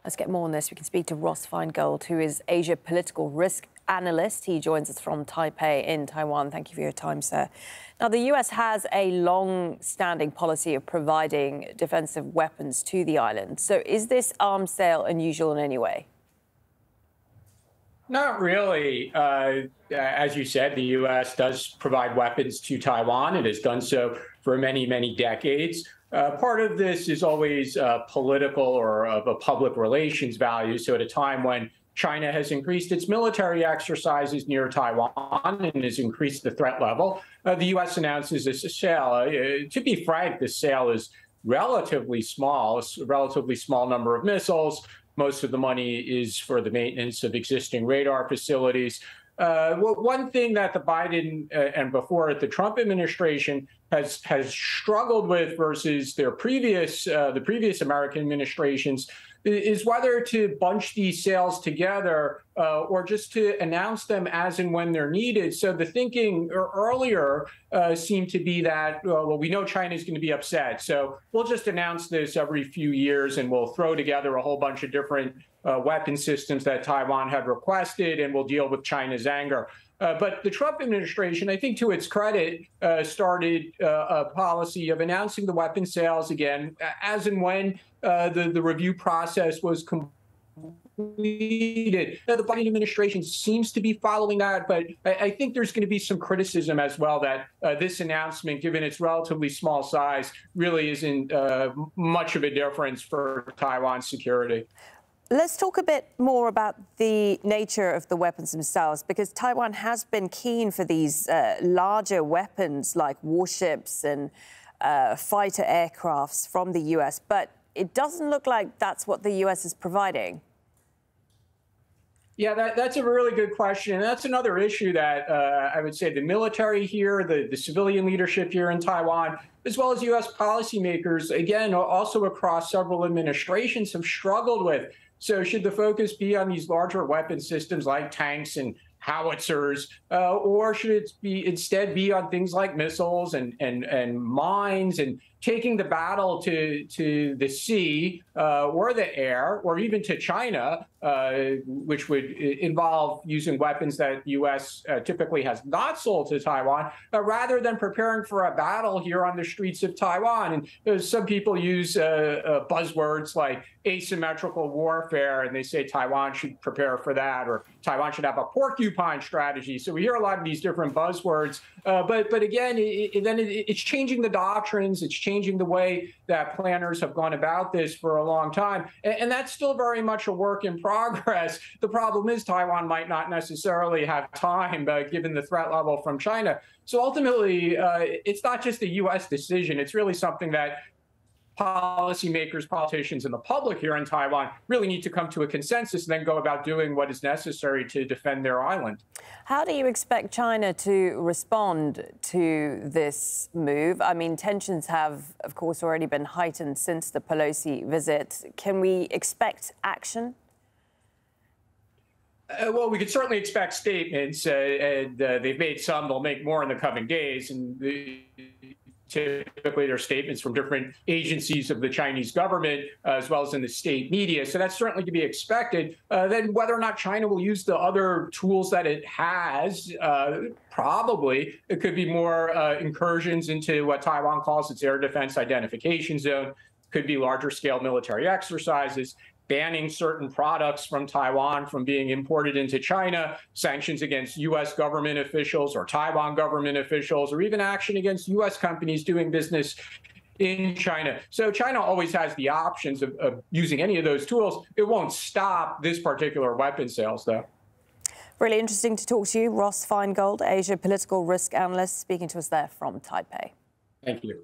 Let's get more on this. We can speak to Ross Feingold, who is Asia political risk analyst. He joins us from Taipei in Taiwan. Thank you for your time, sir. Now, the US has a long-standing policy of providing defensive weapons to the island. So is this arms sale unusual in any way? Not really. As you said, the U.S. does provide weapons to Taiwan. It has done so for many, many decades. Part of this is always political or of a public relations value. So at a time when China has increased its military exercises near Taiwan and has increased the threat level, the U.S. announces a sale. To be frank, this sale is relatively small, a relatively small number of missiles. Most of the money is for the maintenance of existing radar facilities. One thing that the Biden and before it, the Trump administration has struggled with versus the previous American administrations is whether to bunch these sales together or just to announce them as and when they're needed. So the thinking earlier seemed to be that, well, we know China is going to be upset, so we'll just announce this every few years and we'll throw together a whole bunch of different weapon systems that Taiwan had requested, and we'll deal with China's anger. But the Trump administration, I think to its credit, started a policy of announcing the weapon sales again as and when the review process was completed. The Biden administration seems to be following that, but I think there's going to be some criticism as well that this announcement, given its relatively small size, really isn't much of a difference for Taiwan's security. Let's talk a bit more about the nature of the weapons themselves, because Taiwan has been keen for these larger weapons like warships and fighter aircrafts from the US, but it doesn't look like that's what the US is providing. Yeah, that's a really good question. And that's another issue that I would say the military here, the civilian leadership here in Taiwan, as well as U.S. policymakers, again, also across several administrations, have struggled with. So should the focus be on these larger weapon systems like tanks and howitzers, or should it instead be on things like missiles and mines and taking the battle to the sea or the air or even to China, which would involve using weapons that the U.S. Typically has not sold to Taiwan, rather than preparing for a battle here on the streets of Taiwan. And some people use buzzwords like asymmetrical warfare, and they say Taiwan should prepare for that, or Taiwan should have a porcupine strategy. So we hear a lot of these different buzzwords, but again, it's changing the doctrines, it's changing the way that planners have gone about this for a long time. And that's still very much a work in progress. The problem is Taiwan might not necessarily have time, given the threat level from China. So ultimately, it's not just a U.S. decision. It's really something that policymakers, politicians, and the public here in Taiwan really need to come to a consensus and then go about doing what is necessary to defend their island. How do you expect China to respond to this move? I mean, tensions have, of course, already been heightened since the Pelosi visit. Can we expect action? Well, we could certainly expect statements, and they've made some. They'll make more in the coming days. And typically, there are statements from different agencies of the Chinese government, as well as in the state media. So that's certainly to be expected. Then whether or not China will use the other tools that it has, probably. It could be more incursions into what Taiwan calls its air defense identification zone. Could be larger scale military exercises, banning certain products from Taiwan from being imported into China, sanctions against U.S. government officials or Taiwan government officials, or even action against U.S. companies doing business in China. So China always has the options of using any of those tools. It won't stop this particular weapon sales, though. Really interesting to talk to you. Ross Feingold, Asia political risk analyst, speaking to us there from Taipei. Thank you.